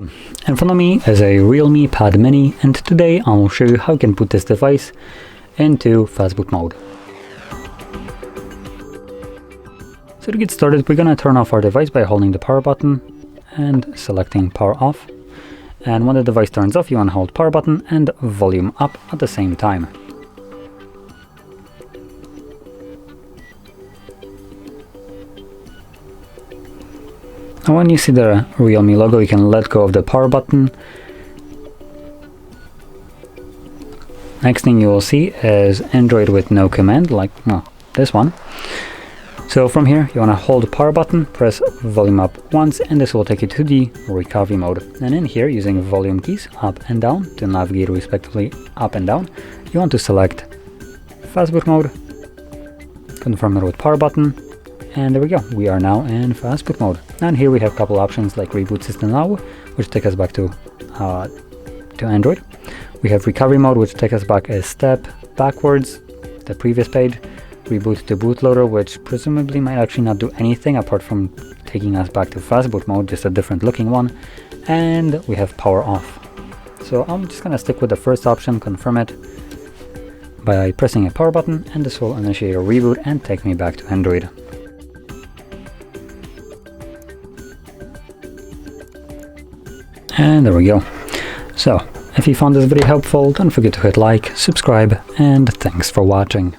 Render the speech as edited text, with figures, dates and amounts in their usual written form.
In front of me is a REALME Pad Mini, and today I will show you how you can put this device into Fastboot mode. So to get started, we're going to turn off our device by holding the power button and selecting power off. And when the device turns off, you want to hold power button and volume up at the same time. And when you see the REALME logo, you can let go of the power button. Next thing you will see is Android with no command, like this one. So from here, you want to hold the power button, press volume up once, and this will take you to the recovery mode. And in here, using volume keys up and down to navigate respectively up and down, you want to select Fastboot mode, confirm it with power button, and there we go, we are now in Fastboot mode. And here we have a couple options like Reboot System Now, which take us back to Android. We have Recovery Mode, which takes us back a step backwards, the previous page. Reboot to bootloader, which presumably might actually not do anything apart from taking us back to Fastboot mode, just a different looking one. And we have Power Off. So I'm just going to stick with the first option, confirm it by pressing a power button, and this will initiate a reboot and take me back to Android. And there we go. So, if you found this video helpful, don't forget to hit like, subscribe, and thanks for watching.